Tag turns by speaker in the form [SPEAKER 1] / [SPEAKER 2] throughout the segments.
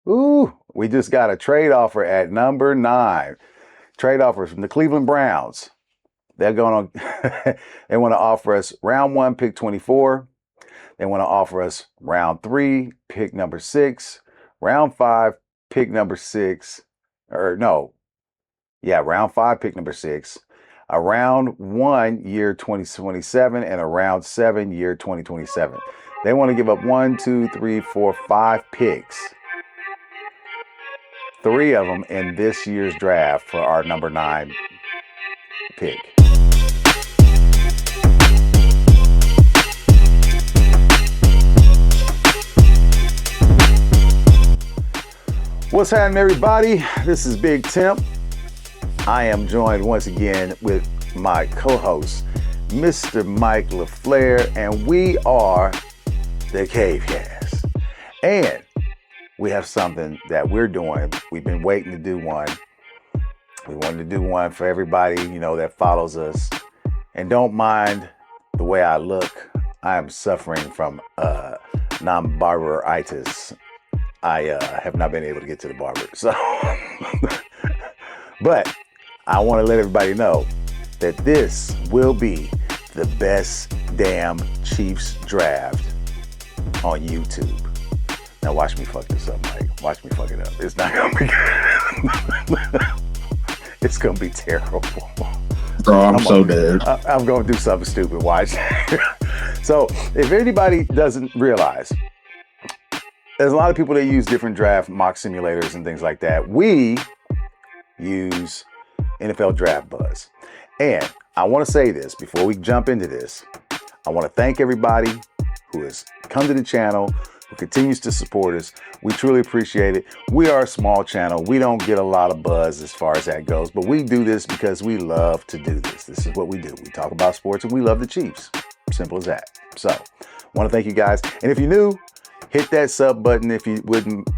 [SPEAKER 1] Ooh, we just got a trade offer at number 9. Trade offer from the Cleveland Browns. They're going to they want to offer us round 1 pick 24. They want to offer us round 3 pick number 6, round 5 pick number 6, or no. Yeah, round 5 pick number 6, a round 1 year 2027 and a round 7 year 2027. They want to give up 1, 2, 3, 4, 5 picks. 3 of them in this year's draft for our number 9 pick. What's happening, everybody? This is Big Temp. I am joined once again with my co-host, Mr. Mike LaFleur, and we are the Cave Cast. And we have something that we're doing. We've been waiting to do one. We wanted to do one for everybody, that follows us. And don't mind the way I look. I am suffering from non-barberitis. I have not been able to get to the barber. So, but I want to let everybody know that this will be the best damn Chiefs draft on YouTube. Now watch me fuck this up, Mike. Watch me fuck it up. It's not gonna be good. It's gonna be terrible.
[SPEAKER 2] Bro, I'm so dead.
[SPEAKER 1] I'm gonna do something stupid. Watch. So if anybody doesn't realize, there's a lot of people that use different draft mock simulators and things like that. We use NFL Draft Buzz. And I want to say this before we jump into this. I want to thank everybody who has come to the channel, who continues to support us. We truly appreciate it. We are a small channel. We don't get a lot of buzz as far as that goes, but we do this because we love to do this. This is what we do. We talk about sports and we love the Chiefs. Simple as that. So I want to thank you guys. And if you're new, hit that sub button if you wouldn't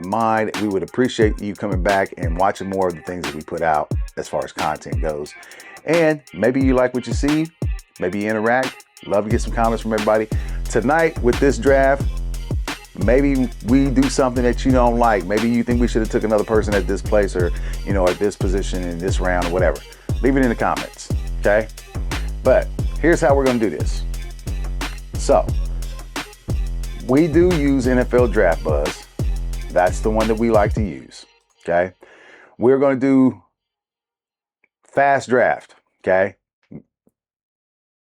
[SPEAKER 1] mind. We would appreciate you coming back and watching more of the things that we put out as far as content goes. And maybe you like what you see. Maybe you interact. Love to get some comments from everybody. Tonight with this draft, maybe we do something that you don't like. Maybe you think we should have took another person at this place or, at this position in this round or whatever. Leave it in the comments, okay? But here's how we're going to do this. So we do use NFL Draft Buzz. That's the one that we like to use, okay? We're going to do fast draft, okay?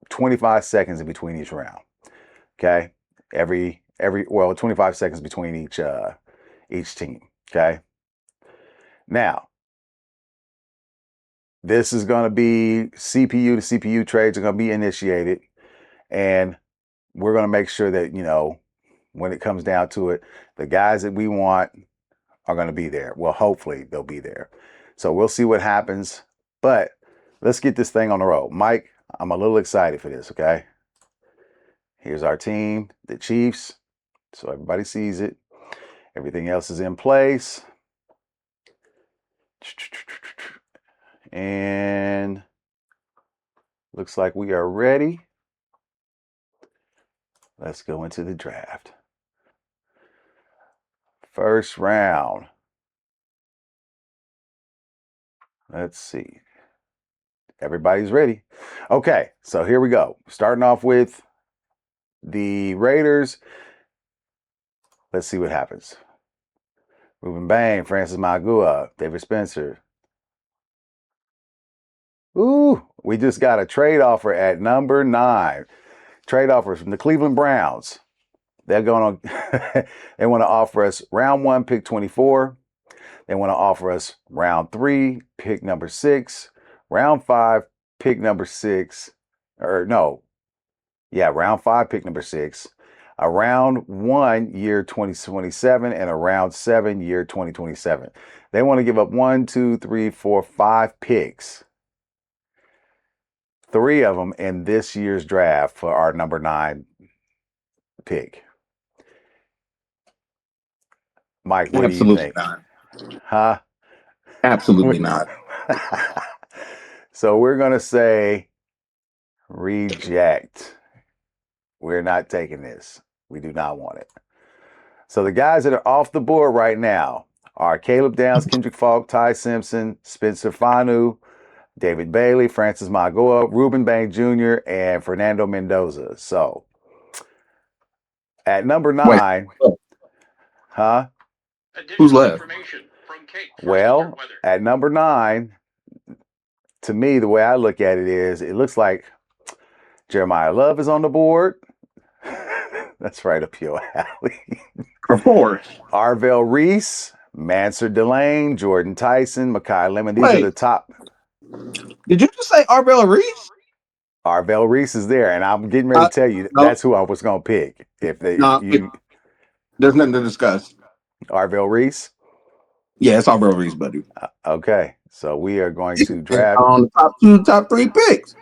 [SPEAKER 1] 25 seconds in between each round, okay? 25 seconds between each team, okay? Now, this is going to be CPU to CPU trades are going to be initiated, and we're going to make sure that, when it comes down to it, the guys that we want are going to be there. Well, hopefully they'll be there. So we'll see what happens, but let's get this thing on the road. Mike, I'm a little excited for this, okay? Here's our team, the Chiefs. So everybody sees it. Everything else is in place. And looks like we are ready. Let's go into the draft. First round. Let's see. Everybody's ready. Okay, so here we go. Starting off with the Raiders. Let's see what happens. Ruben Bain, Francis Magua, David Spencer. Ooh, we just got a trade offer at number 9. Trade offer from the Cleveland Browns. They're going to they want to offer us round 1 pick 24. They want to offer us round 3 pick number 6, round 5 pick number 6, round 5 pick number 6, a round 1 year 2027 and a round 7 year 2027. They want to give up 1, 2, 3, 4, 5 picks. 3 of them in this year's draft for our number 9 pick. Mike, what do you think?
[SPEAKER 2] Not.
[SPEAKER 1] Huh?
[SPEAKER 2] Absolutely not.
[SPEAKER 1] So we're going to say reject. We're not taking this. We do not want it. So the guys that are off the board right now are Caleb Downs, Kendrick Falk, Ty Simpson, Spencer Fanu, David Bailey, Francis Magoa, Ruben Bank Jr., and Fernando Mendoza. So at number
[SPEAKER 2] Wait,
[SPEAKER 1] 9, huh?
[SPEAKER 2] who's left?
[SPEAKER 1] Well, at number 9, to me, the way I look at it is, it looks like Jeremiah Love is on the board. That's right up your alley.
[SPEAKER 2] Of course.
[SPEAKER 1] Arvell Reese, Mansard Delane, Jordan Tyson, Makai Lemon. These are the top.
[SPEAKER 2] Did you just say Arbella Reese?
[SPEAKER 1] Arvell Reese is there, and I'm getting ready to tell you
[SPEAKER 2] no.
[SPEAKER 1] that's who I was going to pick.
[SPEAKER 2] There's nothing to discuss.
[SPEAKER 1] Arvell Reese?
[SPEAKER 2] Yeah, it's Arbella Reese, buddy.
[SPEAKER 1] Okay, so we are going to draft
[SPEAKER 2] on the top 2, top 3 picks.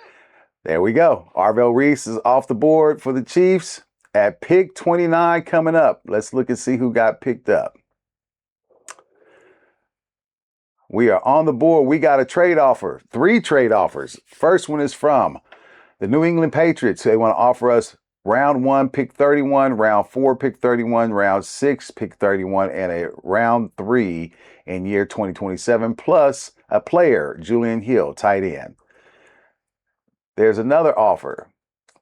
[SPEAKER 1] There we go. Arvell Reese is off the board for the Chiefs at pick 29 coming up. Let's look and see who got picked up. We are on the board. We got a trade offer, 3 trade offers. First one is from the New England Patriots. They want to offer us round 1, pick 31, round 4, pick 31, round 6, pick 31, and a round 3 in year 2027, plus a player, Julian Hill, tight end. There's another offer.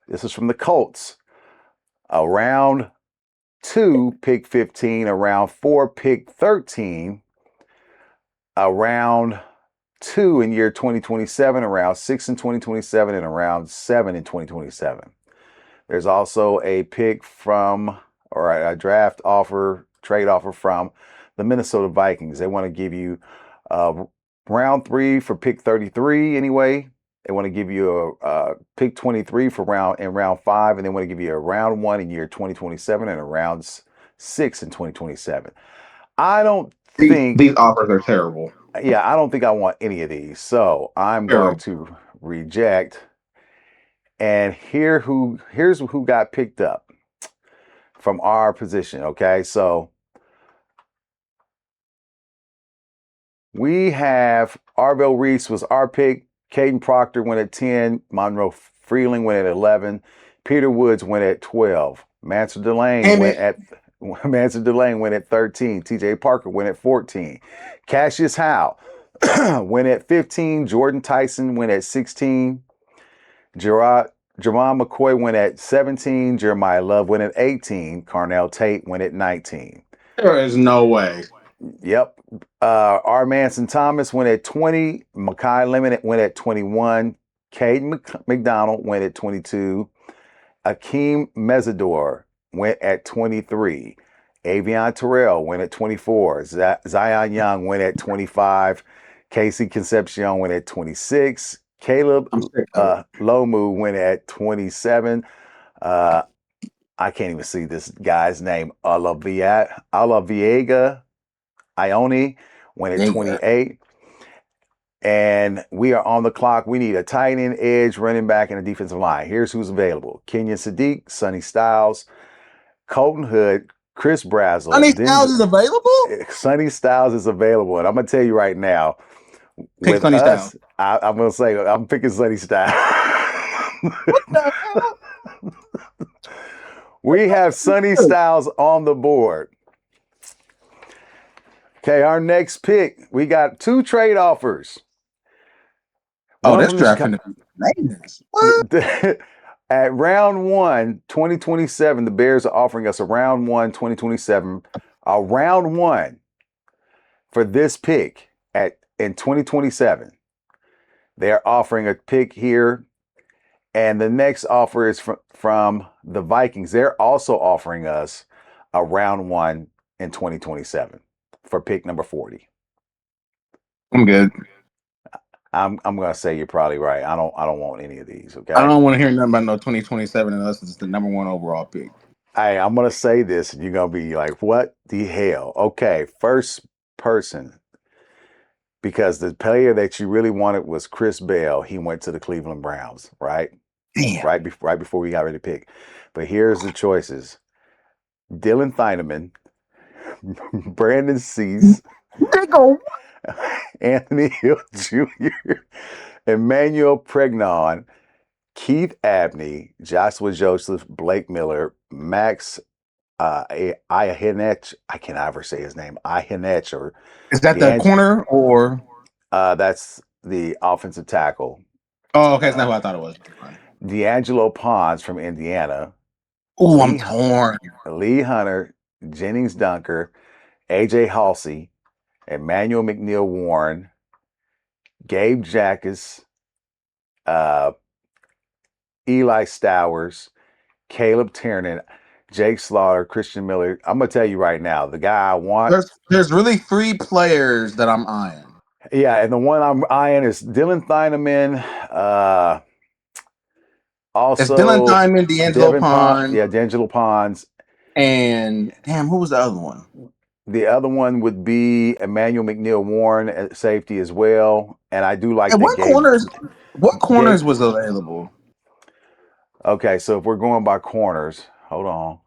[SPEAKER 1] This is from the Colts. A round 2, pick 15, a round 4, pick 13, a round 2 in year 2027, a round 6 in 2027, and a round 7 in 2027. There's also a pick from, or a draft offer, trade offer from the Minnesota Vikings. They want to give you round 3 for pick 33 anyway. They want to give you a pick 23 for round 5, and they want to give you a round 1 in year 2027 and a round 6 in 2027. I don't think
[SPEAKER 2] these offers are terrible.
[SPEAKER 1] Yeah, I don't think I want any of these. So I'm going to reject. And here's who got picked up from our position. Okay, so we have Arvell Reese was our pick. Caden Proctor went at 10. Monroe Freeling went at 11. Peter Woods went at 12. Mansard Delane went at 13. TJ Parker went at 14. Cassius Howe went at 15. Jordan Tyson went at 16. Jerron McCoy went at 17. Jeremiah Love went at 18. Carnell Tate went at 19.
[SPEAKER 2] There is no way.
[SPEAKER 1] Yep. R. Manson Thomas went at 20. Makai Lemon went at 21. Caden McDonald went at 22. Akeem Mesidor went at 23. Avion Terrell went at 24. Zion Young went at 25. Casey Concepcion went at 26. Caleb Lomu went at 27. I can't even see this guy's name. Olaviega Ione went at 28. And we are on the clock. We need a tight end, edge, running back, and a defensive line. Here's who's available. Kenyon Sadiq, Sonny Styles, Colton Hood, Chris Brazel.
[SPEAKER 2] Sonny Styles is available?
[SPEAKER 1] Sonny Styles is available. And I'm going to tell you right now.
[SPEAKER 2] Pick Sonny Styles.
[SPEAKER 1] I'm going to say, I'm picking Sonny Styles.
[SPEAKER 2] What the hell?
[SPEAKER 1] We have Sonny Styles on the board. Okay, our next pick. We got 2 trade offers.
[SPEAKER 2] Oh, that's drafting the
[SPEAKER 1] At round 1, 2027, the Bears are offering us a round 1, 2027, a round 1 for this pick in 2027. They're offering a pick here, and the next offer is from the Vikings. They're also offering us a round 1 in 2027 for pick number 40.
[SPEAKER 2] I'm good.
[SPEAKER 1] I'm gonna say you're probably right. I don't want any of these. Okay.
[SPEAKER 2] I don't want to hear nothing about no 2027 unless it's the number 1 overall pick.
[SPEAKER 1] Hey, I'm gonna say this, and you're gonna be like, "What the hell?" Okay, first person, because the player that you really wanted was Chris Bell. He went to the Cleveland Browns, right?
[SPEAKER 2] Damn.
[SPEAKER 1] Right before we got ready to pick. But here's the choices: Dylan Theineman, Brandon Cease, Anthony Hill Jr., Emmanuel Pregnon, Keith Abney, Joshua Joseph, Blake Miller, Max Ihinech. I can't ever say his name. Ihinech or
[SPEAKER 2] Is that the
[SPEAKER 1] D'Ang-
[SPEAKER 2] corner or?
[SPEAKER 1] that's the offensive tackle.
[SPEAKER 2] Oh, okay, it's not
[SPEAKER 1] Uh,
[SPEAKER 2] who I thought it was.
[SPEAKER 1] D'Angelo Pons from Indiana.
[SPEAKER 2] Oh, I'm
[SPEAKER 1] Lee
[SPEAKER 2] torn.
[SPEAKER 1] Lee Hunter, Jennings Dunker, AJ Halsey, Emmanuel McNeil Warren, Gabe Jackas, uh, Eli Stowers, Caleb Tiernan, Jake Slaughter, Christian Miller. I'm gonna tell you right now, the guy I want.
[SPEAKER 2] There's really 3 players that I'm eyeing.
[SPEAKER 1] Yeah, and the one I'm eyeing is Dylan Thieneman.
[SPEAKER 2] It's Dylan
[SPEAKER 1] Also
[SPEAKER 2] Diamond, D'Angelo
[SPEAKER 1] Devin Pond.
[SPEAKER 2] Pond,
[SPEAKER 1] Yeah, D'Angelo Ponds.
[SPEAKER 2] and damn, who was the other one?
[SPEAKER 1] The other one would be Emmanuel McNeil Warren at safety as well. And I do like
[SPEAKER 2] And
[SPEAKER 1] that
[SPEAKER 2] what
[SPEAKER 1] Gabe.
[SPEAKER 2] corners was available?
[SPEAKER 1] Okay, so if we're going by corners, hold on.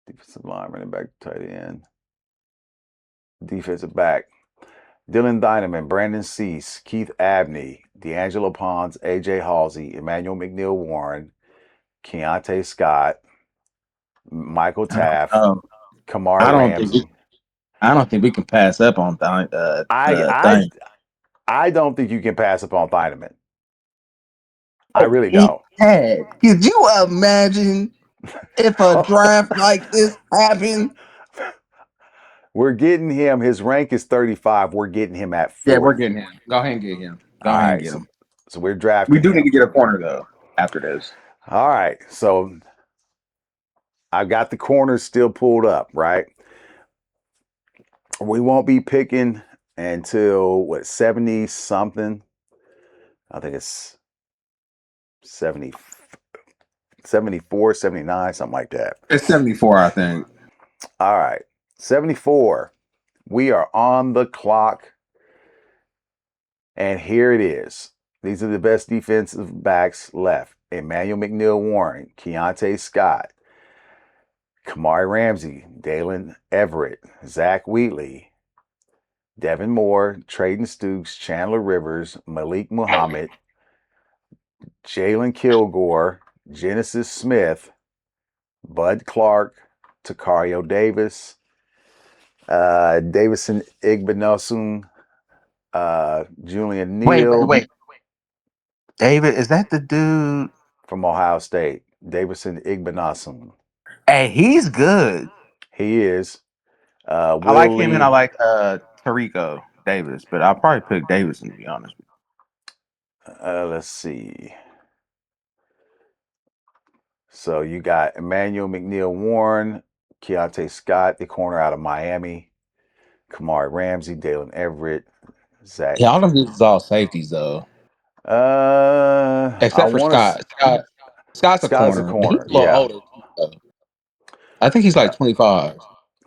[SPEAKER 1] Defensive line, running back, tight end. Defensive back. Dylan Dynaman, Brandon Cease, Keith Abney, D'Angelo Pons, AJ Halsey, Emmanuel McNeil Warren, Keontae Scott, Michael Taft,
[SPEAKER 2] Um,
[SPEAKER 1] Kamari
[SPEAKER 2] I don't think
[SPEAKER 1] Ramsey.
[SPEAKER 2] I don't think we can pass up on
[SPEAKER 1] I I
[SPEAKER 2] thing.
[SPEAKER 1] I don't think you can pass up on Thieneman. I really
[SPEAKER 2] He
[SPEAKER 1] don't.
[SPEAKER 2] had. Could you imagine if a draft like this happened?
[SPEAKER 1] We're getting him. His rank is 35. We're getting him at
[SPEAKER 2] Yeah, we're
[SPEAKER 1] 40.
[SPEAKER 2] getting him. Go ahead and get him. Go
[SPEAKER 1] All
[SPEAKER 2] ahead and
[SPEAKER 1] right.
[SPEAKER 2] get him.
[SPEAKER 1] So we're
[SPEAKER 2] We
[SPEAKER 1] drafting
[SPEAKER 2] do need
[SPEAKER 1] him.
[SPEAKER 2] to get a corner though after this.
[SPEAKER 1] All right. So I've got the corners still pulled up, right? We won't be picking until what, 70 something? I think it's 70, 74, 79, something like that.
[SPEAKER 2] It's 74, I think.
[SPEAKER 1] All right. 74. We are on the clock. And here it is. These are the best defensive backs left. Emmanuel McNeil Warren, Keontae Scott, Kamari Ramsey, Dalen Everett, Zach Wheatley, Devin Moore, Traden Stukes, Chandler Rivers, Malik Muhammad, Jalen Kilgore, Genesis Smith, Bud Clark, Takario Davis, Davison Igbenogson, Julian Neal
[SPEAKER 2] Wait. David, is that the dude?
[SPEAKER 1] from Ohio State. Davison Igbenogson.
[SPEAKER 2] Hey, he's good.
[SPEAKER 1] He is.
[SPEAKER 2] I like
[SPEAKER 1] Will
[SPEAKER 2] him and I
[SPEAKER 1] Lee.
[SPEAKER 2] like Tarico Davis, but I'll probably pick Davidson to be honest.
[SPEAKER 1] Let's see. So you got Emmanuel McNeil Warren, Keontae Scott, the corner out of Miami, Kamari Ramsey, Dalen Everett, Zach.
[SPEAKER 2] Yeah, all them dudes is all safeties though.
[SPEAKER 1] I
[SPEAKER 2] Except for
[SPEAKER 1] want to.
[SPEAKER 2] Scott's a
[SPEAKER 1] Scott's a
[SPEAKER 2] corner, but he's
[SPEAKER 1] corner.
[SPEAKER 2] a little
[SPEAKER 1] Yeah.
[SPEAKER 2] older too, though. I think he's like 25.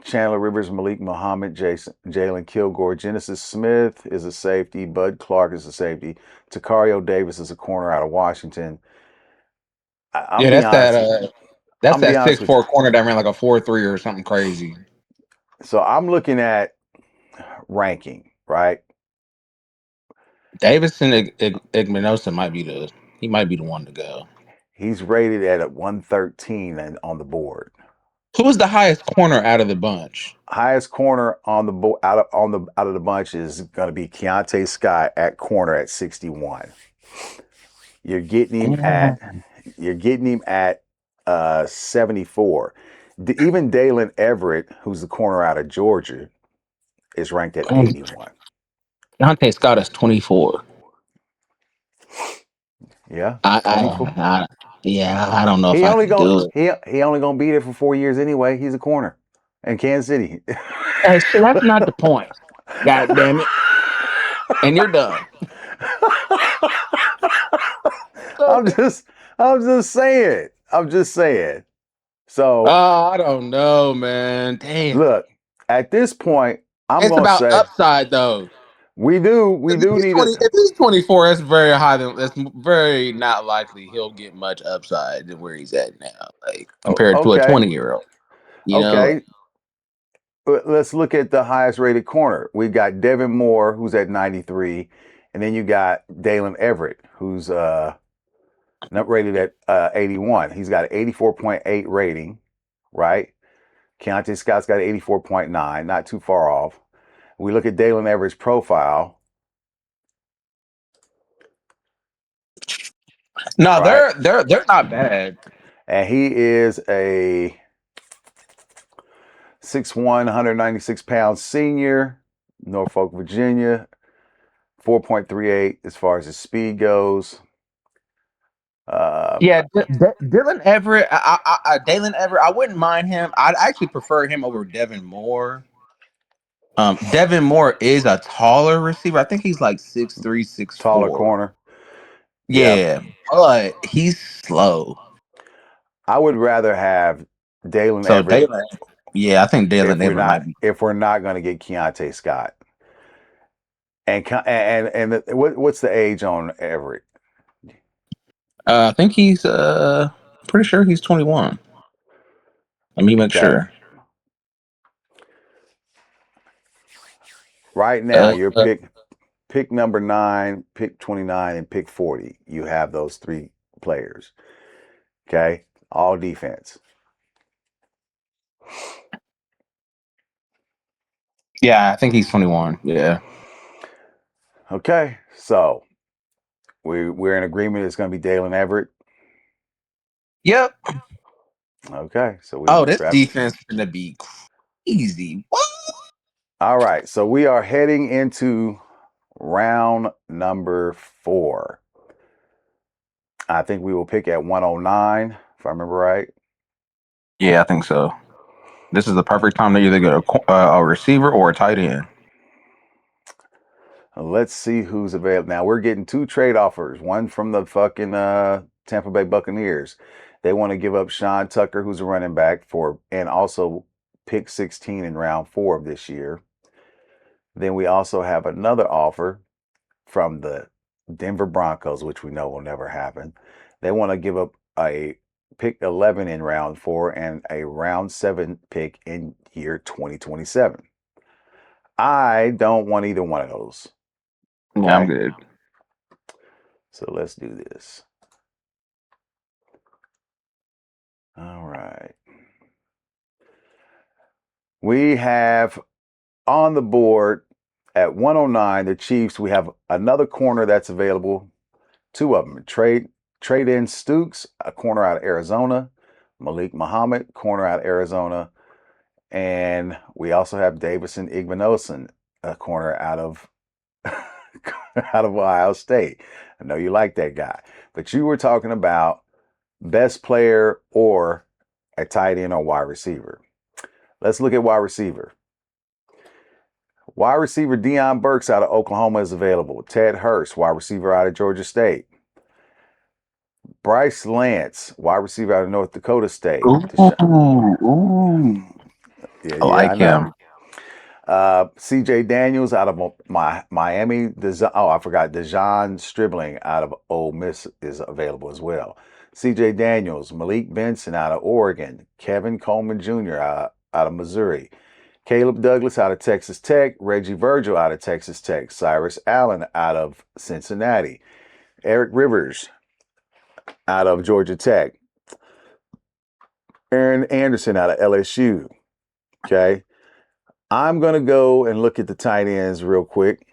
[SPEAKER 1] Chandler Rivers, Malik Muhammad, Jalen Kilgore, Genesis Smith is a safety. Bud Clark is a safety. Takario Davis is a corner out of Washington. I'm
[SPEAKER 2] Yeah,
[SPEAKER 1] be honest. I'm
[SPEAKER 2] that's
[SPEAKER 1] gonna be
[SPEAKER 2] that
[SPEAKER 1] honest
[SPEAKER 2] six
[SPEAKER 1] with you.
[SPEAKER 2] four corner that ran like a 4-3 or something crazy.
[SPEAKER 1] So I'm looking at ranking, right?
[SPEAKER 2] Davidson Igminosa might be the one to go.
[SPEAKER 1] He's rated at a 113 on the board.
[SPEAKER 2] Who was the highest corner out of the bunch?
[SPEAKER 1] Highest corner on the out of the bunch is going to be Keontae Scott at corner at 61. You're getting him at
[SPEAKER 2] Mm.
[SPEAKER 1] you're getting him at 74. Even Dalen Everett, who's the corner out of Georgia, is ranked at 81.
[SPEAKER 2] Dante Scott is 24.
[SPEAKER 1] Yeah,
[SPEAKER 2] I,
[SPEAKER 1] 24.
[SPEAKER 2] I, I yeah, I don't know if I can do it.
[SPEAKER 1] He only gonna be there for 4 years anyway. He's a corner in Kansas City.
[SPEAKER 2] Hey, so that's not the point. God damn it. And you're done.
[SPEAKER 1] I'm just I'm just saying. I'm just saying. So
[SPEAKER 2] I don't know, man. Damn.
[SPEAKER 1] look, at this point, I'm
[SPEAKER 2] It's
[SPEAKER 1] gonna
[SPEAKER 2] about
[SPEAKER 1] say
[SPEAKER 2] upside though.
[SPEAKER 1] we do need it.
[SPEAKER 2] If he's 24, that's very high. That's very not likely he'll get much upside than where he's at now, like compared to a
[SPEAKER 1] Okay,
[SPEAKER 2] 20-year-old. You know,
[SPEAKER 1] okay. Let's look at the highest rated corner. We got Devin Moore, who's at 93, and then you got Dalen Everett, who's not rated at 81. He's got an 84.8 rating. right? Keontae Scott's got 84.9, not too far off. We look at Dalen Everett's profile.
[SPEAKER 2] No,
[SPEAKER 1] right?
[SPEAKER 2] they're not bad.
[SPEAKER 1] And he is a 6'1", 196-pound senior, Norfolk, Virginia, 4.38 as far as his speed goes.
[SPEAKER 2] Yeah, Dylan Everett. Dalen Everett. I wouldn't mind him. I'd actually prefer him over Devin Moore. Devin Moore is a taller receiver. I think he's like 6'3", 6'4".
[SPEAKER 1] Taller corner.
[SPEAKER 2] Yeah, but he's slow.
[SPEAKER 1] I would rather have Dalen
[SPEAKER 2] So
[SPEAKER 1] Everett.
[SPEAKER 2] Dalen, yeah, I think Dalen Everett might be.
[SPEAKER 1] If we're not going to get Keontae Scott. And what's the age on Everett?
[SPEAKER 2] I think he's pretty sure he's 21. Let me make sure.
[SPEAKER 1] Right now, your pick number 9, pick 29, and pick 40. You have those 3 players. Okay, all defense.
[SPEAKER 2] Yeah, I think he's 21. Yeah.
[SPEAKER 1] Okay, so we're in agreement. It's going to be Dalen Everett.
[SPEAKER 2] Yep.
[SPEAKER 1] Okay, so
[SPEAKER 2] this defense is going to be crazy. What?
[SPEAKER 1] All right, so we are heading into round number 4. I think we will pick at 109, if I remember right.
[SPEAKER 2] Yeah, I think so. This is the perfect time to either get a receiver or a tight end.
[SPEAKER 1] Let's see who's available. Now, we're getting 2 trade offers. One from the fucking Tampa Bay Buccaneers. They want to give up Sean Tucker, who's a running back, and also pick 16 in round 4 of this year. Then we also have another offer from the Denver Broncos, which we know will never happen. They want to give up a pick 11 in round 4 and a round 7 pick in year 2027. I don't want either one of those.
[SPEAKER 2] Okay? Yeah, I'm good.
[SPEAKER 1] So let's do this. All right. We have on the board at 109, the Chiefs. We have another corner that's available. 2 of them. Trade in Stooks, a corner out of Arizona. Malik Muhammad, corner out of Arizona. And we also have Davison Igbinosun, a corner out of Ohio State. I know you like that guy. But you were talking about best player or a tight end or wide receiver. Let's look at wide receiver. Wide receiver Deion Burks out of Oklahoma is available. Ted Hurst, wide receiver out of Georgia State. Bryce Lance, wide receiver out of North Dakota State.
[SPEAKER 2] Ooh.
[SPEAKER 1] Yeah,
[SPEAKER 2] I like him.
[SPEAKER 1] C.J. Daniels out of Miami. I forgot. Dejon Stribling out of Ole Miss is available as well. C.J. Daniels, Malik Benson out of Oregon. Kevin Coleman Jr. out of Missouri. Caleb Douglas out of Texas Tech. Reggie Virgil out of Texas Tech. Cyrus Allen out of Cincinnati. Eric Rivers out of Georgia Tech. Aaron Anderson out of LSU. Okay. I'm going to go and look at the tight ends real quick.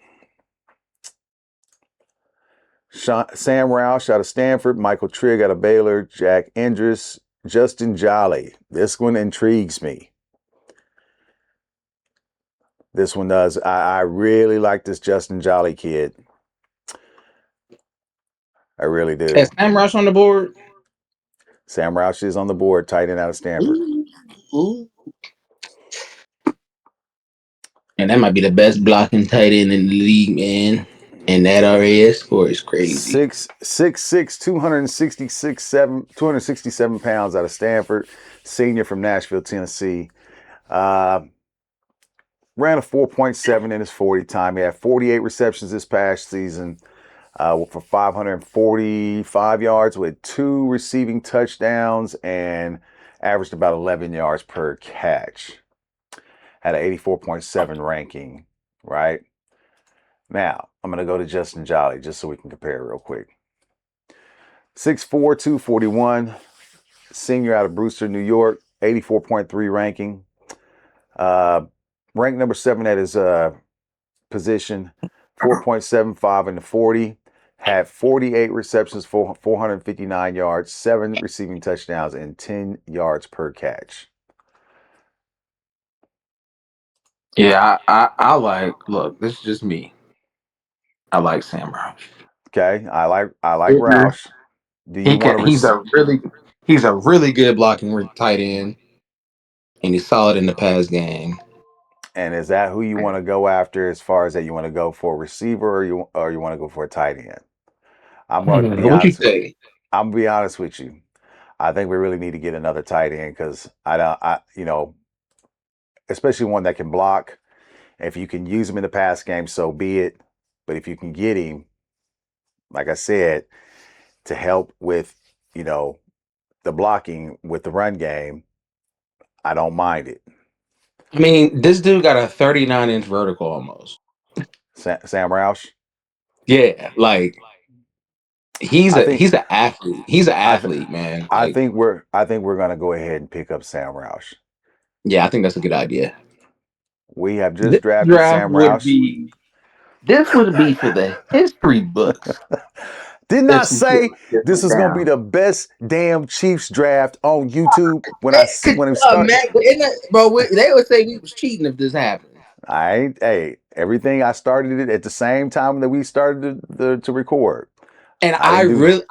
[SPEAKER 1] Sam Roush out of Stanford. Michael Trigg out of Baylor. Jack Endress. Justin Jolly. This one intrigues me. This one does. I really like this Justin Jolly kid. I really do.
[SPEAKER 2] Is Sam Roush on the board?
[SPEAKER 1] Sam Roush is on the board, tight end out of Stanford.
[SPEAKER 2] Ooh. And that might be the best blocking tight end in the league, man. And that RAS score is crazy.
[SPEAKER 1] 6'6", 267 pounds out of Stanford. Senior from Nashville, Tennessee. Ran a 4.7 in his 40 time. He had 48 receptions this past season for 545 yards with 2 receiving touchdowns and averaged about 11 yards per catch. Had an 84.7 ranking, right? Now, I'm going to go to Justin Jolly just so we can compare real quick. 6'4", 241, senior out of Brewster, New York, 84.3 ranking. Ranked number 7 at his position, 4.75 in the 40. Had 48 receptions for 459 yards, 7 receiving touchdowns, and 10 yards per catch.
[SPEAKER 2] Yeah, I like. Look, this is just me. I like Sam Roush.
[SPEAKER 1] Okay, I like
[SPEAKER 2] Mhm.
[SPEAKER 1] Roush. Do you want to
[SPEAKER 2] He's a really good blocking tight end, and he's solid in the pass game.
[SPEAKER 1] and is that who you want to go after as far as that you want to go for a receiver or you want to go for a tight end? I'm going to be
[SPEAKER 2] What you
[SPEAKER 1] honest.
[SPEAKER 2] say?
[SPEAKER 1] I'm gonna be honest with you. I think we really need to get another tight end because especially one that can block. If you can use him in the pass game, so be it. But if you can get him, like I said, to help with, you know, the blocking with the run game, I don't mind it.
[SPEAKER 2] I mean, this dude got a 39-inch vertical almost.
[SPEAKER 1] Sam Roush.
[SPEAKER 2] Yeah, like
[SPEAKER 1] I think
[SPEAKER 2] he's an athlete. He's an
[SPEAKER 1] I th-
[SPEAKER 2] athlete, man. Like,
[SPEAKER 1] I think we're gonna go ahead and pick up Sam Roush.
[SPEAKER 2] yeah, I think that's a good idea.
[SPEAKER 1] We have just
[SPEAKER 2] This
[SPEAKER 1] drafted
[SPEAKER 2] draft
[SPEAKER 1] Sam
[SPEAKER 2] would
[SPEAKER 1] Roush.
[SPEAKER 2] be this would be for the history books
[SPEAKER 1] Didn't I
[SPEAKER 2] if some shit
[SPEAKER 1] say
[SPEAKER 2] like this
[SPEAKER 1] this
[SPEAKER 2] went
[SPEAKER 1] is gonna be
[SPEAKER 2] down.
[SPEAKER 1] the best damn Chiefs draft on YouTube
[SPEAKER 2] Could
[SPEAKER 1] when it
[SPEAKER 2] you
[SPEAKER 1] start?
[SPEAKER 2] imagine? Bro, they would say we was cheating if this happened.
[SPEAKER 1] I ain't. Hey, everything I started it at the same time that we started to record.
[SPEAKER 2] And
[SPEAKER 1] I didn't do.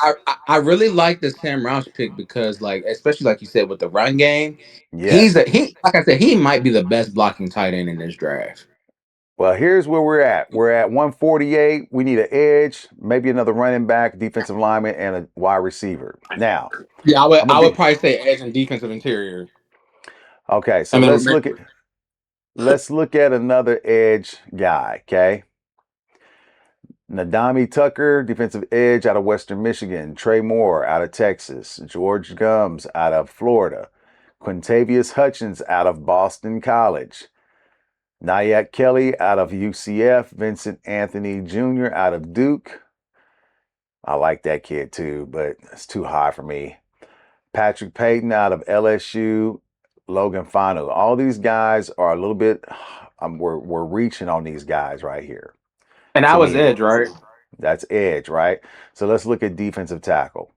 [SPEAKER 2] I really like the Sam Roush pick because, like, especially like you said with the run game,
[SPEAKER 1] Yes.
[SPEAKER 2] he like I said, he might be the best blocking tight end in this draft.
[SPEAKER 1] Well, here's where we're at. We're at 148. We need an edge, maybe another running back, defensive lineman, and a wide receiver. Now,
[SPEAKER 2] Yeah,
[SPEAKER 1] I'm gonna
[SPEAKER 2] I would
[SPEAKER 1] be
[SPEAKER 2] probably say edge and defensive interior.
[SPEAKER 1] okay.
[SPEAKER 2] I
[SPEAKER 1] So
[SPEAKER 2] mean,
[SPEAKER 1] let's look at another edge guy. Okay. Nadami Tucker, defensive edge out of Western Michigan. Trey Moore out of Texas. George Gums out of Florida. Quintavious Hutchins out of Boston College. Nyack Kelly out of UCF. Vincent Anthony Jr. out of Duke. I like that kid too, but it's too high for me. Patrick Payton out of LSU. Logan Fanu. All these guys are a little bit. We're reaching on these guys right here.
[SPEAKER 2] and I
[SPEAKER 1] To
[SPEAKER 2] was
[SPEAKER 1] me,
[SPEAKER 2] edge, right?
[SPEAKER 1] that's edge, right? So let's look at defensive tackle.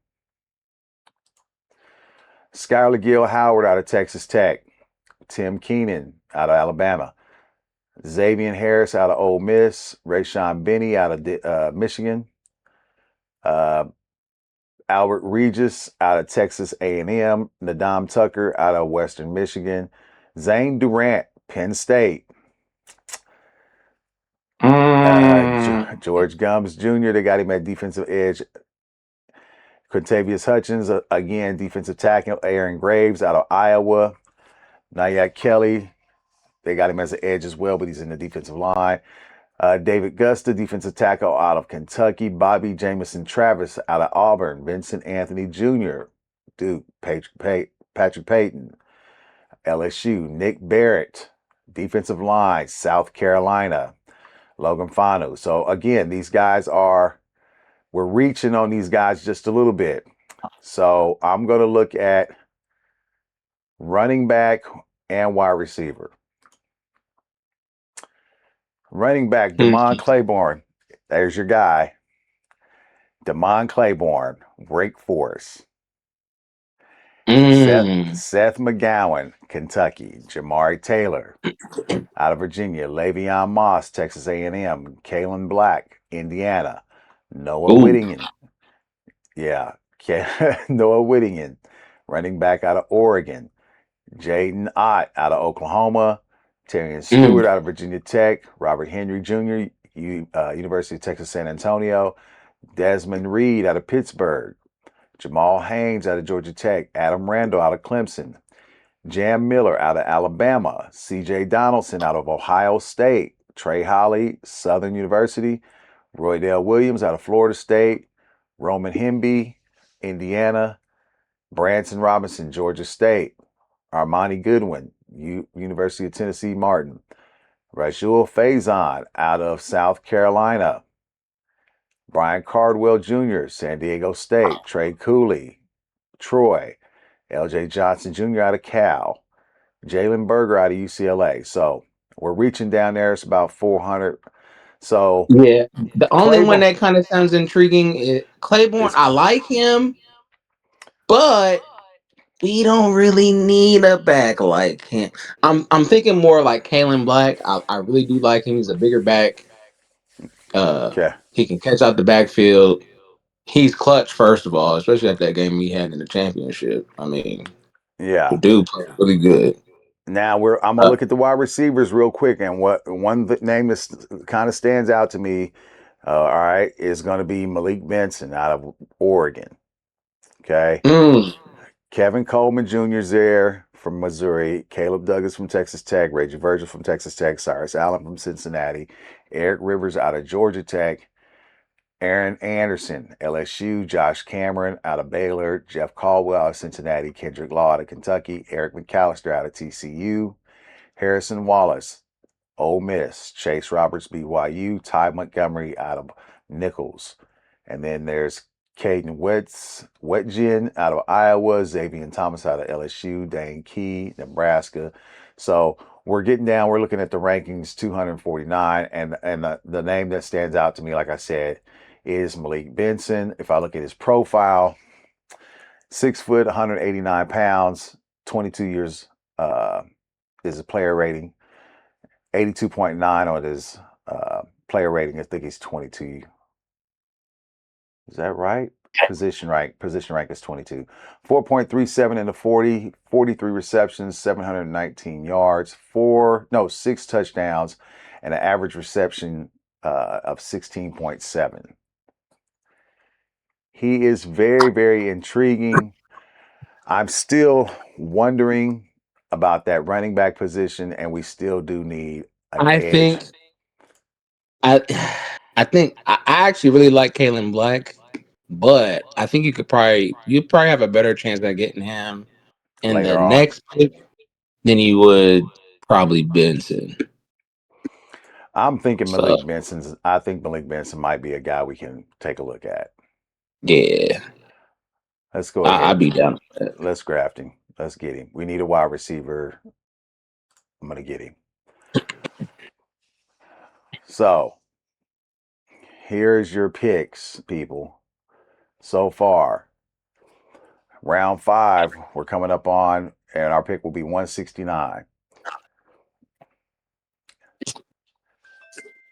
[SPEAKER 1] Skylar Gill Howard out of Texas Tech. Tim Keenan out of Alabama. Xavier Harris out of Ole Miss. Rayshawn Benny out of Michigan. Uh, Albert Regis out of Texas A&M. Nadam Tucker out of Western Michigan. Zane Durant, Penn State.
[SPEAKER 2] Mm,
[SPEAKER 1] George Gums Jr., they got him at defensive edge. Quintavious Hutchins, again, defensive tackle. Aaron Graves out of Iowa. Nyack Kelly, they got him as an edge as well, but he's in the defensive line. David Gusta, defensive tackle out of Kentucky. Bobby Jamison Travis out of Auburn. Vincent Anthony Jr., Duke. Patrick Payton, LSU. Nick Barrett, defensive line, South Carolina. Logan Fanu. So again, we're reaching on these guys just a little bit. So I'm going to look at running back and wide receiver. Running back, Damon Claiborne. There's your guy. Damon Claiborne, Wake Forest.
[SPEAKER 2] mm.
[SPEAKER 1] Seth McGowan, Kentucky. Jamari Taylor, out of Virginia. Le'Veon Moss, Texas A&M. Kalen Black, Indiana. Noah
[SPEAKER 2] Ooh.
[SPEAKER 1] Whittingham. Yeah. Noah Whittingham, running back out of Oregon. Jaden Ott out of Oklahoma. Terrion
[SPEAKER 2] Mm.
[SPEAKER 1] Stewart out of Virginia Tech. Robert Henry Jr., University of Texas San Antonio. Desmond Reed out of Pittsburgh. Jamal Haynes out of Georgia Tech. Adam Randall out of Clemson. Jam Miller out of Alabama. CJ Donaldson out of Ohio State. Trey Holly, Southern University. Roydell Williams out of Florida State. Roman Hemby, Indiana. Branson Robinson, Georgia State. Armani Goodwin, University of Tennessee Martin. Rajul Faison out of South Carolina. Brian Cardwell Jr., San Diego State. Trey Cooley, Troy. L.J. Johnson Jr. out of Cal, Jalen Berger out of UCLA. So we're reaching down there. It's about 400. So
[SPEAKER 2] Yeah. The only one
[SPEAKER 1] Claiborne
[SPEAKER 2] that kind of sounds intriguing is Claiborne.
[SPEAKER 1] is,
[SPEAKER 2] I like him, but we don't really need a back like him. I'm thinking more like Kalen Black. I really do like him. He's a bigger back.
[SPEAKER 1] okay.
[SPEAKER 2] He can catch out the backfield. He's clutch, first of all, especially at that game he had in the championship. I mean, the
[SPEAKER 1] Yeah.
[SPEAKER 2] dude played really good.
[SPEAKER 1] Now I'm gonna
[SPEAKER 2] Uh,
[SPEAKER 1] look at the wide receivers real quick, and what one name that kind of stands out to me, all right, is going to be Malik Benson out of Oregon. Okay,
[SPEAKER 2] mm,
[SPEAKER 1] Kevin Coleman Jr. is there from Missouri, Caleb Douglas from Texas Tech, Reggie Virgil from Texas Tech, Cyrus Allen from Cincinnati, Eric Rivers out of Georgia Tech, Aaron Anderson, LSU, Josh Cameron out of Baylor, Jeff Caldwell out of Cincinnati, Kendrick Law out of Kentucky, Eric McAllister out of TCU, Harrison Wallace, Ole Miss, Chase Roberts, BYU, Ty Montgomery out of Nichols. And then there's Caden Wetjen out of Iowa, Xavier Thomas out of LSU, Dane Key, Nebraska. So we're getting down, we're looking at the rankings 249. And the name that stands out to me, like I said, is Malik Benson. If I look at his profile, 6 foot, 189 pounds, 22 years is a player rating. 82.9 on his player rating. I think he's 22. Is that right? Position rank is 22. 4.37 in the 40, 43 receptions, 719 yards, 6 touchdowns, and an average reception of 16.7. He is very, very intriguing. I'm still wondering about that running back position, and we still do need an
[SPEAKER 2] I
[SPEAKER 1] edge.
[SPEAKER 2] think I I think I actually really like Kalen Black, but I think you probably have a better chance at getting him in the
[SPEAKER 1] Later on.
[SPEAKER 2] next pick than you would probably Benson.
[SPEAKER 1] I'm thinking
[SPEAKER 2] So
[SPEAKER 1] I think Malik Benson might be a guy we can take a look at.
[SPEAKER 2] yeah,
[SPEAKER 1] Let's go
[SPEAKER 2] I'd
[SPEAKER 1] ahead.
[SPEAKER 2] be down with that.
[SPEAKER 1] Let's graft him. Let's get him. We need a wide receiver. I'm going to get him. So here's your picks, people. So far, round 5, we're coming up on, and our pick will be 169.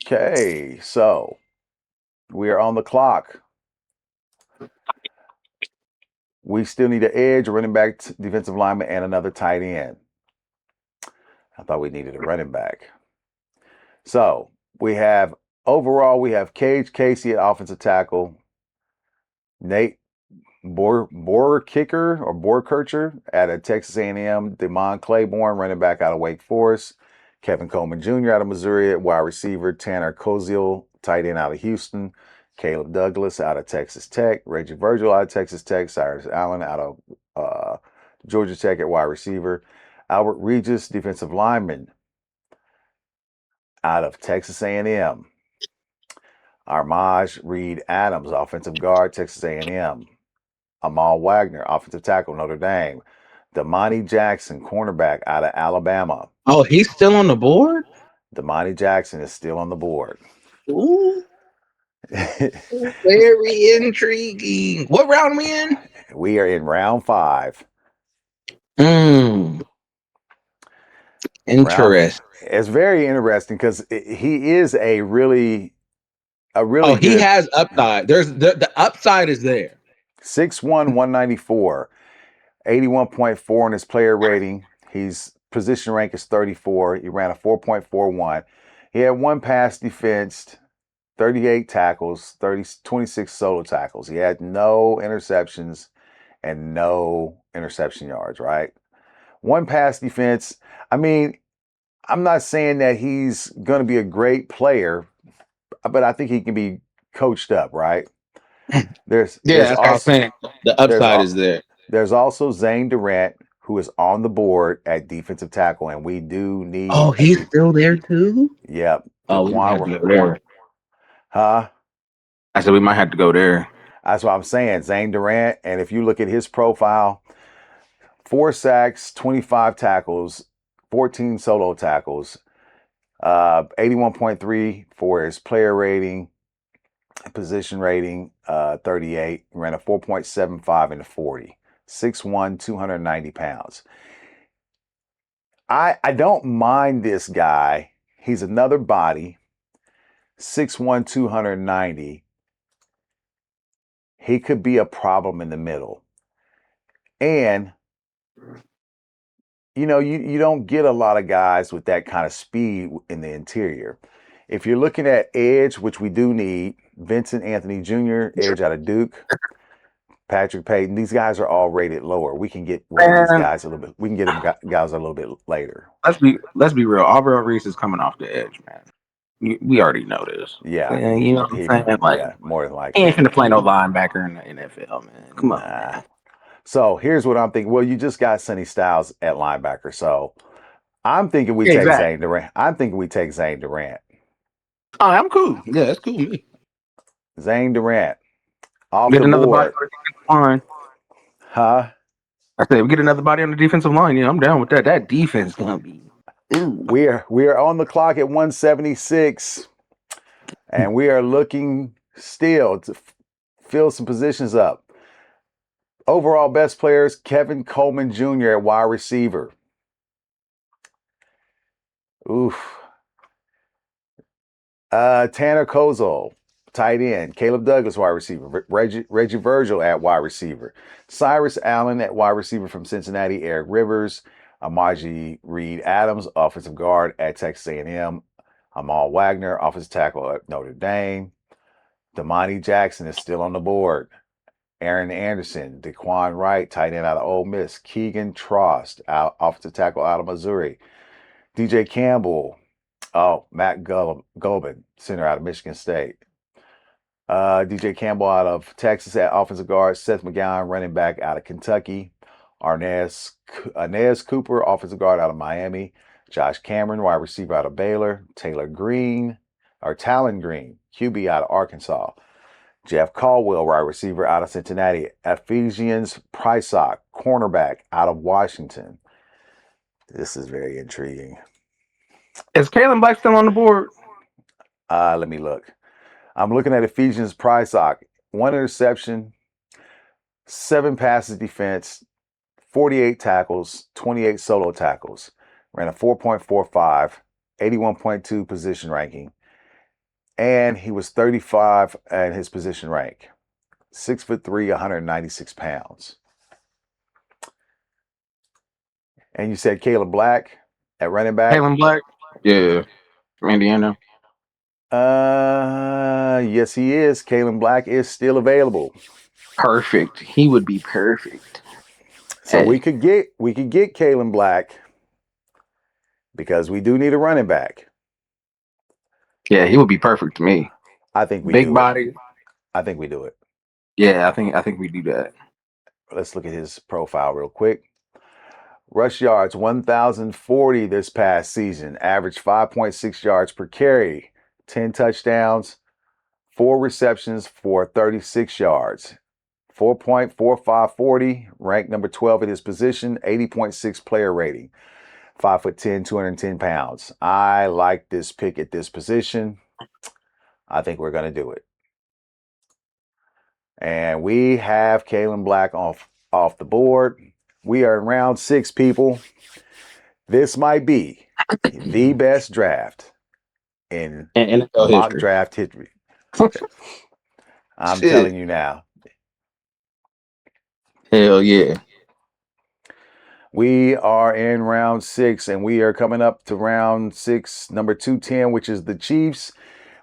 [SPEAKER 1] Okay, so we are on the clock. We still need an edge, a running back, defensive lineman, and another tight end. I thought we needed a running back. So we have Cage Casey at offensive tackle, Nate Borkircher out of Texas A&M, Demond Claiborne running back out of Wake Forest, Kevin Coleman Jr. out of Missouri at wide receiver, Tanner Koziel tight end out of Houston, Caleb Douglas out of Texas Tech, Reggie Virgil out of Texas Tech, Cyrus Allen out of Georgia Tech at wide receiver, Albert Regis defensive lineman out of Texas A&M. Armaj Reed Adams, offensive guard, Texas A&M. Amal Wagner, offensive tackle, Notre Dame. Damani Jackson, cornerback out of Alabama.
[SPEAKER 2] Oh, he's still on the board.
[SPEAKER 1] Damani Jackson is still on the board.
[SPEAKER 2] Ooh, very intriguing. What round we in?
[SPEAKER 1] We are in round 5.
[SPEAKER 2] Hmm.
[SPEAKER 1] Round
[SPEAKER 2] Interesting.
[SPEAKER 1] It's very interesting because he is a
[SPEAKER 2] Oh,
[SPEAKER 1] really
[SPEAKER 2] he
[SPEAKER 1] good
[SPEAKER 2] has upside. There's the upside is there.
[SPEAKER 1] 6'1", 194, 81.4 in his player rating. His position rank is 34. He ran a 4.41. He had one pass defense, 38 tackles, 26 solo tackles. He had no interceptions and no interception yards, right? One pass defense. I mean, I'm not saying that he's going to be a great player, but I think he can be coached up, right? There's
[SPEAKER 2] Yeah,
[SPEAKER 1] there's
[SPEAKER 2] that's what I was
[SPEAKER 1] also
[SPEAKER 2] saying. The
[SPEAKER 1] there's
[SPEAKER 2] upside is there.
[SPEAKER 1] there's also Zane Durant who is on the board at defensive tackle, and we do
[SPEAKER 2] Oh,
[SPEAKER 1] need
[SPEAKER 2] he's still there too.
[SPEAKER 1] yep,
[SPEAKER 2] Oh, we might have to go there.
[SPEAKER 1] huh?
[SPEAKER 2] I said we might have to go there.
[SPEAKER 1] That's what I'm saying. Zane Durant, and if you look at his profile, 4 sacks, 25 tackles, 14 solo tackles, 81.3 for his player rating, position rating, 38. Ran a 4.75 in the 40. 6'1", 290 pounds. I don't mind this guy. He's another body. 6'1", 290. He could be a problem in the middle. And you don't get a lot of guys with that kind of speed in the interior. If you're looking at edge, which we do need, Vincent Anthony Jr., edge out of Duke, Patrick Payton, these guys are all rated lower. We can get rid of these guys a little bit. We can get them guys a little bit later.
[SPEAKER 2] Let's be real. Alvaro Reese is coming off the edge, man. We already know this.
[SPEAKER 1] Yeah,
[SPEAKER 2] You know what I'm saying? Like,
[SPEAKER 1] yeah, more than
[SPEAKER 2] he
[SPEAKER 1] likely.
[SPEAKER 2] ain't finna play no linebacker in the NFL, man. Come on, man.
[SPEAKER 1] So here's what I'm thinking. Well, you just got Sonny Styles at linebacker, so I'm thinking we
[SPEAKER 2] Yeah,
[SPEAKER 1] take
[SPEAKER 2] exactly.
[SPEAKER 1] Zane Durant. I'm thinking we take Zane Durant.
[SPEAKER 2] Oh, I'm cool. Yeah, that's cool with me.
[SPEAKER 1] Zane Durant off
[SPEAKER 2] Get
[SPEAKER 1] the
[SPEAKER 2] another body
[SPEAKER 1] board.
[SPEAKER 2] on the defensive line.
[SPEAKER 1] Huh?
[SPEAKER 2] I said we get another body on the defensive line. Yeah, I'm down with that. That defense gonna be. Ooh.
[SPEAKER 1] We are on the clock at 176, and we are looking still to fill some positions up. Overall best players, Kevin Coleman Jr. at wide receiver. Oof. Tanner Kozel, tight end. Caleb Douglas, wide receiver. Reggie Virgil at wide receiver. Cyrus Allen at wide receiver from Cincinnati. Eric Rivers. Amaji Reed Adams, offensive guard at Texas A&M. Amal Wagner, offensive tackle at Notre Dame. Damani Jackson is still on the board. Aaron Anderson, Daquan Wright, tight end out of Ole Miss. Keegan Trost, offensive tackle out of Missouri. DJ Campbell. Oh, Matt Gulbin, center out of Michigan State. DJ Campbell out of Texas at offensive guard. Seth McGowan, running back out of Kentucky. Arnaz Cooper, offensive guard out of Miami. Josh Cameron, wide receiver out of Baylor. Talon Green, QB out of Arkansas. Jeff Caldwell, wide receiver out of Cincinnati. Ephesians Prysock, cornerback out of Washington. This is very intriguing.
[SPEAKER 2] Is Kalen Black still on the board?
[SPEAKER 1] Let me look. I'm looking at Ephesians Prysock. 1 interception, 7 passes defense, 48 tackles, 28 solo tackles. Ran a 4.45, 81.2 position ranking. And he was 35 at his position rank. 6'3", 196 pounds. And you said Caleb Black at running back?
[SPEAKER 2] Kalen Black? Yeah. From Indiana.
[SPEAKER 1] Yes, he is. Kalen Black is still available.
[SPEAKER 2] Perfect. He would be perfect.
[SPEAKER 1] So we could get Kalen Black because we do need a running back.
[SPEAKER 2] Yeah, he would be perfect to me.
[SPEAKER 1] I think we
[SPEAKER 2] big
[SPEAKER 1] do
[SPEAKER 2] body.
[SPEAKER 1] It. I think we do it.
[SPEAKER 2] Yeah, I think we do that.
[SPEAKER 1] Let's look at his profile real quick. Rush yards, 1,040 this past season. Average 5.6 yards per carry. 10 touchdowns, 4 receptions for 36 yards. 4.4540, ranked number 12 at his position. 80.6 player rating. 5'10", 210 pounds. I like this pick at this position. I think we're going to do it. And we have Kalen Black off the board. We are in round 6, people. This might be the best draft in
[SPEAKER 2] NFL
[SPEAKER 1] mock
[SPEAKER 2] history.
[SPEAKER 1] draft history. I'm telling you now.
[SPEAKER 2] Hell yeah.
[SPEAKER 1] We are in round 6, and we are coming up to round 6, number 210, which is the Chiefs.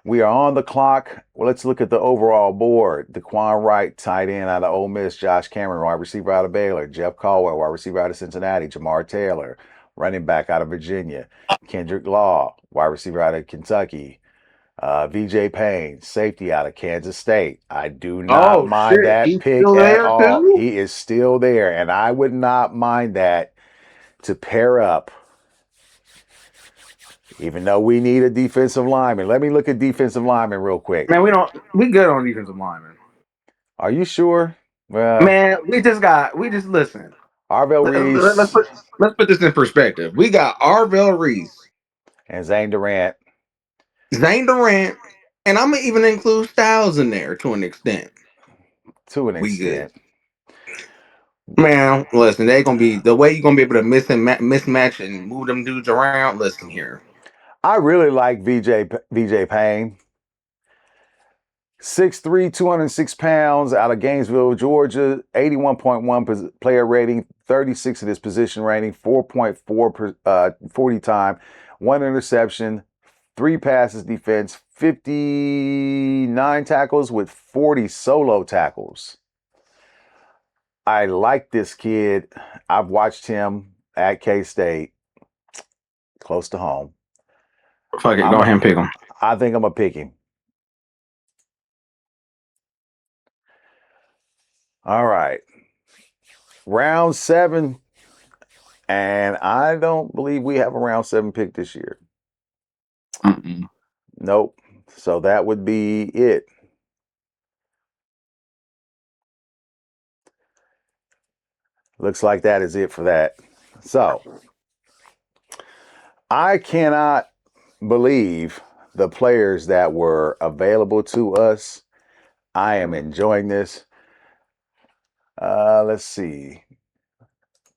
[SPEAKER 1] We are on the clock. Well, let's look at the overall board. Daquan Wright, tight end out of Ole Miss. Josh Cameron, wide receiver out of Baylor. Jeff Caldwell, wide receiver out of Cincinnati. Jamar Taylor, running back out of Virginia. Kendrick Law, wide receiver out of Kentucky. VJ Payne, safety out of Kansas State. I do not mind that pick at all. Too? He is still there, and I would not mind that to pair up. Even though we need a defensive lineman. Let me look at defensive lineman real quick.
[SPEAKER 2] Man, we good on defensive lineman.
[SPEAKER 1] Are you sure?
[SPEAKER 2] Man, we just listen.
[SPEAKER 1] Arvell
[SPEAKER 2] Let's
[SPEAKER 1] Reese
[SPEAKER 2] put this in perspective. We got Arvell Reese,
[SPEAKER 1] and Zane Durant
[SPEAKER 2] Zane Durant, and I'm gonna even include Styles in there to an extent.
[SPEAKER 1] to an
[SPEAKER 2] We good,
[SPEAKER 1] extent.
[SPEAKER 2] man. Listen, they gonna be the way you're gonna be able to mismatch and move them dudes around. Listen here,
[SPEAKER 1] I really like VJ Payne. 6'3", 206 pounds, out of Gainesville, Georgia. 81.1 player rating, 36 of his position rating, 4.4 40 time, 1 interception, 3 passes defense, 59 tackles with 40 solo tackles. I like this kid. I've watched him at K-State, close to home.
[SPEAKER 2] fuck it, go ahead and pick them.
[SPEAKER 1] I think I'm gonna pick him. All right. Round 7. And I don't believe we have a round 7 pick this year.
[SPEAKER 2] Mm-mm.
[SPEAKER 1] Nope. So that would be it. Looks like that is it for that. So I cannot believe the players that were available to us. I am enjoying this. Let's see.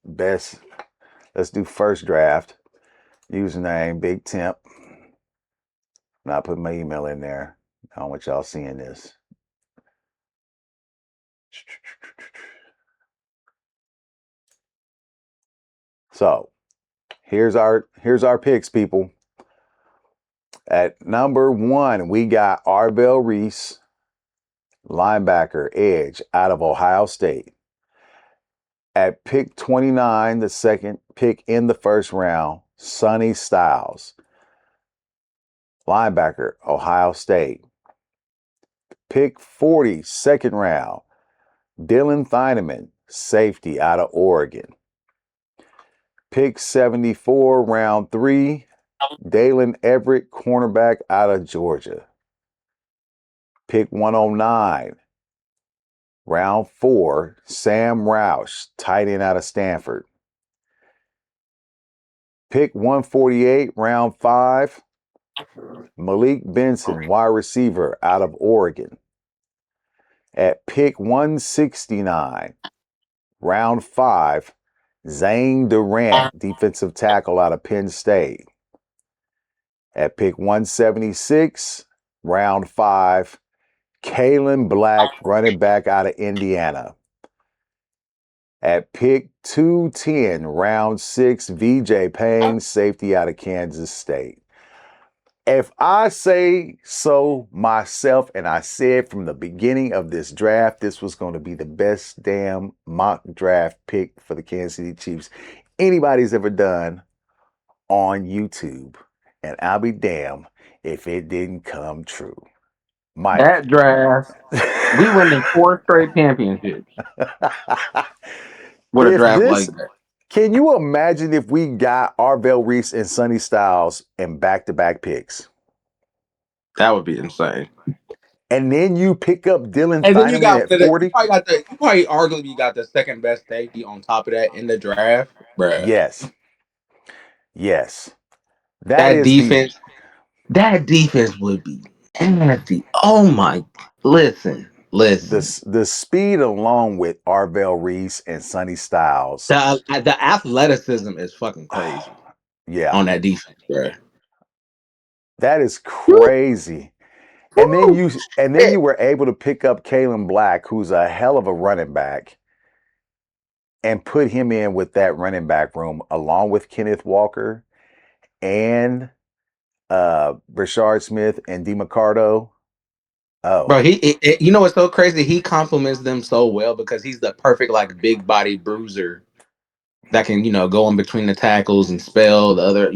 [SPEAKER 1] Best. Let's do first draft. Username Big Temp. Not putting my email in there. I don't want y'all seeing this. So here's our picks, people. At number 1, we got Arvell Reese, linebacker, edge, out of Ohio State. At pick 29, the second pick in the first round, Sonny Styles, linebacker, Ohio State. Pick 40, second round, Dylan Thieneman, safety, out of Oregon. Pick 74, round 3, Dalen Everett, cornerback, out of Georgia. Pick 109, round 4, Sam Roush, tight end, out of Stanford. Pick 148, round 5, Malik Benson, wide receiver, out of Oregon. At pick 169, round 5, Zane Durant, defensive tackle, out of Penn State. At pick 176, round 5, Kalen Black, running back, out of Indiana. At pick 210, round 6, VJ Payne, safety, out of Kansas State. If I say so myself, and I said from the beginning of this draft, this was going to be the best damn mock draft pick for the Kansas City Chiefs anybody's ever done on YouTube. And I'll be damned if it didn't come true. Mike.
[SPEAKER 2] That draft, we winning 4 straight championships with a
[SPEAKER 1] If
[SPEAKER 2] draft
[SPEAKER 1] this,
[SPEAKER 2] like that.
[SPEAKER 1] can you imagine if we got Arvell Reese and Sonny Styles in back-to-back picks?
[SPEAKER 2] That would be insane.
[SPEAKER 1] And then you pick up Dylan
[SPEAKER 2] And then you
[SPEAKER 1] Thieneman
[SPEAKER 2] got
[SPEAKER 1] at 40?
[SPEAKER 2] you probably arguably got the second best safety on top of that in the draft, bruh.
[SPEAKER 1] Yes. Yes. That
[SPEAKER 2] That
[SPEAKER 1] is the
[SPEAKER 2] defense, that defense would be nasty. Oh my, listen.
[SPEAKER 1] the speed along with Arvell Reese and Sonny Styles.
[SPEAKER 2] The athleticism is fucking crazy
[SPEAKER 1] Yeah.
[SPEAKER 2] on that defense, bruh.
[SPEAKER 1] That is
[SPEAKER 2] Woo,
[SPEAKER 1] crazy. And then
[SPEAKER 2] woo,
[SPEAKER 1] you were able to pick up Kalen Black, who's a hell of a running back, and put him in with that running back room along with Kenneth Walker and Rashard Smith and DeMarcado.
[SPEAKER 2] Bro,
[SPEAKER 1] Oh,
[SPEAKER 2] you know what's so crazy? He compliments them so well because he's the perfect like big body bruiser that can go in between the tackles and spell the other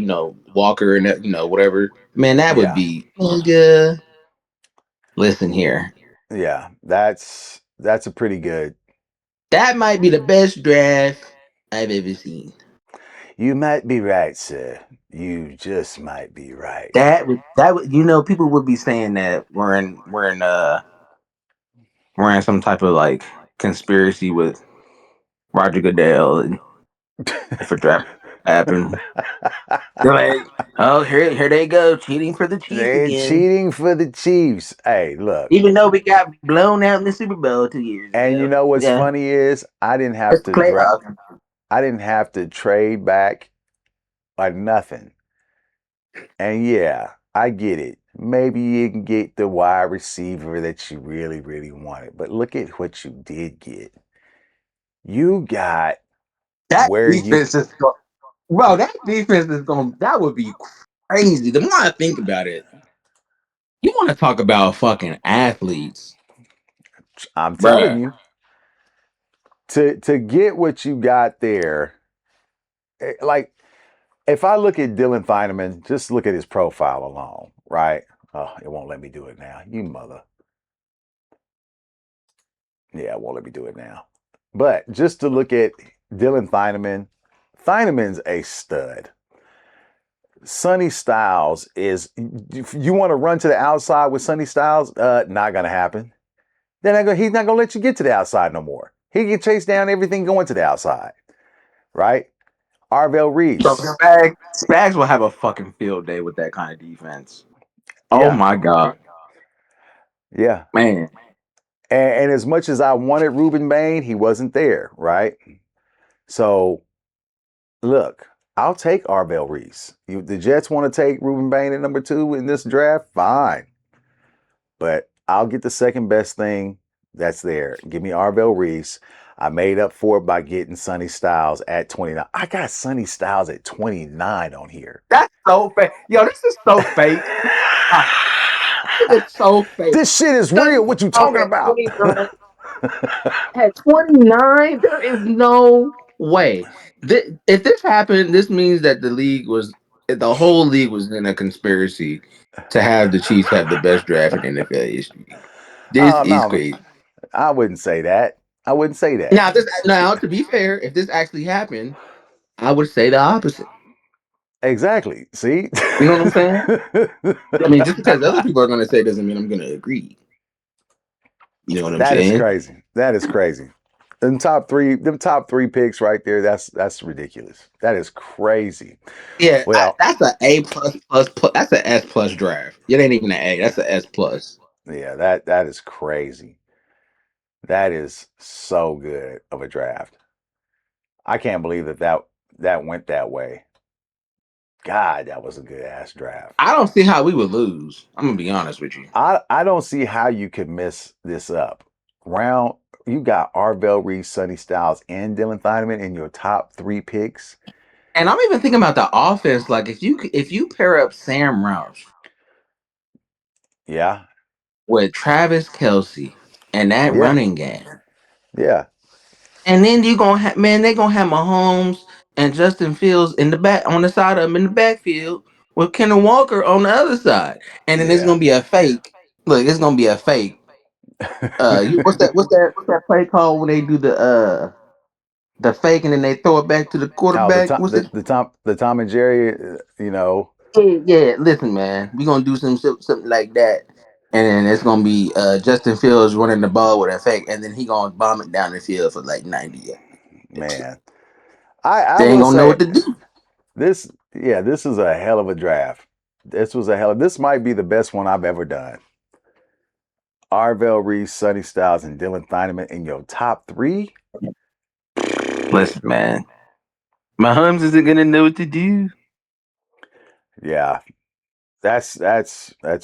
[SPEAKER 2] Walker and whatever. Man, that would
[SPEAKER 1] yeah.
[SPEAKER 2] be nigga. Listen here,
[SPEAKER 1] Yeah. That's a pretty good.
[SPEAKER 2] that might be the best draft I've ever seen.
[SPEAKER 1] You might be right, sir. You just might be right.
[SPEAKER 2] That would people would be saying that we're in some type of like conspiracy with Roger Goodell and if a draft happened. They're like, oh, here they go, cheating for the Chiefs
[SPEAKER 1] They're
[SPEAKER 2] again.
[SPEAKER 1] cheating for the Chiefs. Hey, look.
[SPEAKER 2] Even though we got blown out in the Super Bowl 2 years
[SPEAKER 1] And you
[SPEAKER 2] ago.
[SPEAKER 1] know what's
[SPEAKER 2] Yeah,
[SPEAKER 1] funny is
[SPEAKER 2] it's the playoffs.
[SPEAKER 1] I didn't have to trade back like nothing. And yeah, I get it. Maybe you can get the wide receiver that you really, really wanted. But look at what you did get. You got
[SPEAKER 2] That
[SPEAKER 1] where you
[SPEAKER 2] defense is going, bro. That defense is going. That would be crazy. The more I think about it, you want to talk about fucking athletes,
[SPEAKER 1] I'm telling
[SPEAKER 2] bruh.
[SPEAKER 1] you, to get what you got there, like if I look at Dylan Feineman, just look at his profile alone, right? Oh, it won't let me do it now. You mother. Yeah, it won't let me do it now. But just to look at Dylan Feineman, Feineman's a stud. Sonny Styles is, if you want to run to the outside with Sonny Styles, not going to happen. He's not going to let you get to the outside no more. He can chase down everything going to the outside, right? Arvell
[SPEAKER 2] So
[SPEAKER 1] Reese.
[SPEAKER 2] Spags will have a fucking field day with that kind of defense. Oh
[SPEAKER 1] Yeah,
[SPEAKER 2] my god,
[SPEAKER 1] yeah.
[SPEAKER 2] man.
[SPEAKER 1] And as much as I wanted Ruben Bain, he wasn't there, right? So, look, I'll take Arvell Reese. The Jets want to take Ruben Bain at number 2 in this draft, fine. But I'll get the second best thing that's there. Give me Arvell Reese. I made up for it by getting Sonny Styles at 29. I got Sonny Styles at 29 on here.
[SPEAKER 2] That's so fake. Yo, this is so fake. Ah, it's so fake.
[SPEAKER 1] This shit is
[SPEAKER 2] Sonny
[SPEAKER 1] real. What you
[SPEAKER 2] Styles
[SPEAKER 1] talking
[SPEAKER 2] at
[SPEAKER 1] about?
[SPEAKER 2] 29. At 29, there is no way. If this happened, this means that the whole league was in a conspiracy to have the Chiefs have the best draft in NFL history. This
[SPEAKER 1] Oh
[SPEAKER 2] is
[SPEAKER 1] no,
[SPEAKER 2] crazy.
[SPEAKER 1] I wouldn't say that. I wouldn't say that.
[SPEAKER 2] Now, to be fair, if this actually happened, I would say the opposite.
[SPEAKER 1] Exactly. See?
[SPEAKER 2] You know what I'm saying? I mean, just because other people are going to say doesn't mean I'm going to agree. You know what I'm
[SPEAKER 1] That is
[SPEAKER 2] saying?
[SPEAKER 1] crazy. That is crazy. Them top three picks right there, that's ridiculous. That is crazy.
[SPEAKER 2] Yeah,
[SPEAKER 1] Well,
[SPEAKER 2] that's a A plus. That's an S plus draft. It ain't even an A. That's an S plus.
[SPEAKER 1] yeah, that is crazy. That is so good of a draft. I can't believe that went that way. God, that was a good ass draft.
[SPEAKER 2] I don't see how we would lose. I'm gonna be honest with you.
[SPEAKER 1] I don't see how you could mess this up. Round you got Arvell Reese, Sonny Styles, and Dylan Feineman in your top 3 picks.
[SPEAKER 2] And I'm even thinking about the offense. Like if you pair up Sam Roush
[SPEAKER 1] Yeah,
[SPEAKER 2] with Travis Kelsey and that
[SPEAKER 1] yeah,
[SPEAKER 2] running game,
[SPEAKER 1] yeah.
[SPEAKER 2] and then you gonna have man, they gonna have Mahomes and Justin Fields in the back on the side of them in the backfield with Kenneth Walker on the other side, and then it's
[SPEAKER 1] Yeah.
[SPEAKER 2] gonna be a fake. Look, it's gonna be a fake. What's that play called when they do the fake and then they throw it back to the
[SPEAKER 1] Oh,
[SPEAKER 2] quarterback? What's it?
[SPEAKER 1] the Tom and Jerry,
[SPEAKER 2] Yeah, listen, man, we gonna do something like that, and then it's gonna be Justin Fields running the ball with a fake, and then he gonna bomb it down the field for like 90 yards.
[SPEAKER 1] man. I
[SPEAKER 2] They ain't
[SPEAKER 1] will
[SPEAKER 2] gonna know
[SPEAKER 1] say
[SPEAKER 2] what to do.
[SPEAKER 1] this is a hell of a draft. This might be the best one I've ever done. Arvell Reese, Sonny Styles, and Dylan Feineman in your top 3.
[SPEAKER 2] Listen, man, Mahomes isn't gonna know what to do.
[SPEAKER 1] Yeah, that's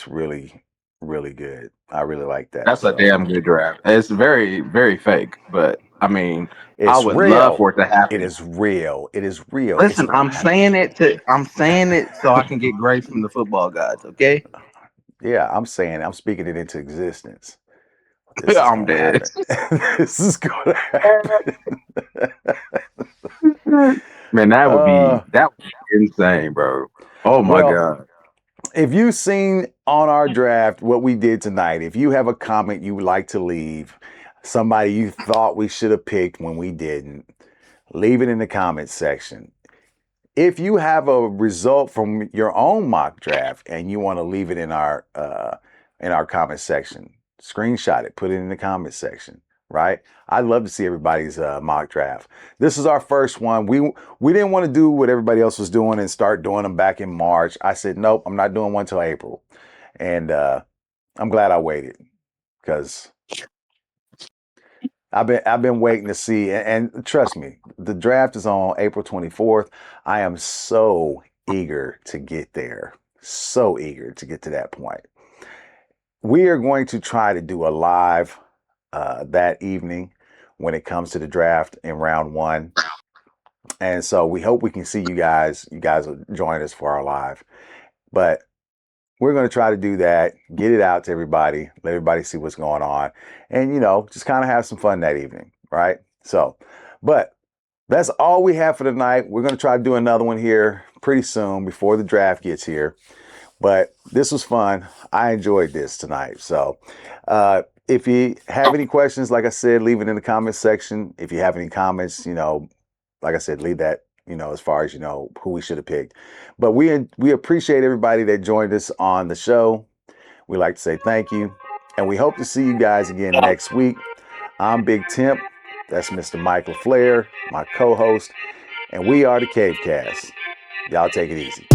[SPEAKER 1] really really good. I really like that.
[SPEAKER 2] That's a
[SPEAKER 1] So
[SPEAKER 2] damn good draft. It's very, very fake, but I mean, I
[SPEAKER 1] it's
[SPEAKER 2] would love
[SPEAKER 1] real.
[SPEAKER 2] for it to
[SPEAKER 1] It
[SPEAKER 2] happen.
[SPEAKER 1] is real. It is real. It's
[SPEAKER 2] Listen,
[SPEAKER 1] gonna happen.
[SPEAKER 2] I'm saying it so I can get grace from the football gods, okay?
[SPEAKER 1] Yeah, I'm speaking it into existence. This is
[SPEAKER 2] I'm
[SPEAKER 1] gonna
[SPEAKER 2] dead.
[SPEAKER 1] happen. This is gonna happen.
[SPEAKER 2] Man,
[SPEAKER 1] uh,
[SPEAKER 2] that would be insane, bro. Oh my
[SPEAKER 1] well,
[SPEAKER 2] god.
[SPEAKER 1] if you've seen on our draft what we did tonight, if you have a comment you would like to leave, somebody you thought we should have picked when we didn't, leave it in the comments section. If you have a result from your own mock draft and you want to leave it in our comment section, screenshot it, put it in the comment section. right? I'd love to see everybody's mock draft. This is our first one. We didn't want to do what everybody else was doing and start doing them back in March. I said, nope, I'm not doing one till April. And I'm glad I waited because I've been waiting to see, and trust me, the draft is on April 24th. I am so eager to get there. So eager to get to that point. We are going to try to do a live that evening when it comes to the draft in round one. And so we hope we can see you guys. You guys will join us for our live. But we're going to try to do that, get it out to everybody, let everybody see what's going on, and, you know, just kind of have some fun that evening, right? So, but that's all we have for tonight. We're going to try to do another one here pretty soon before the draft gets here. But this was fun. I enjoyed this tonight. So, if you have any questions, like I said, leave it in the comments section. If you have any comments, you know, like I said, leave that, you know, as far as, you know, who we should have picked. But we appreciate everybody that joined us on the show. We like to say thank you. And we hope to see you guys again next week. I'm Big Temp. That's Mr. Michael Flair, my co-host. And we are the Cave Cast. Y'all take it easy.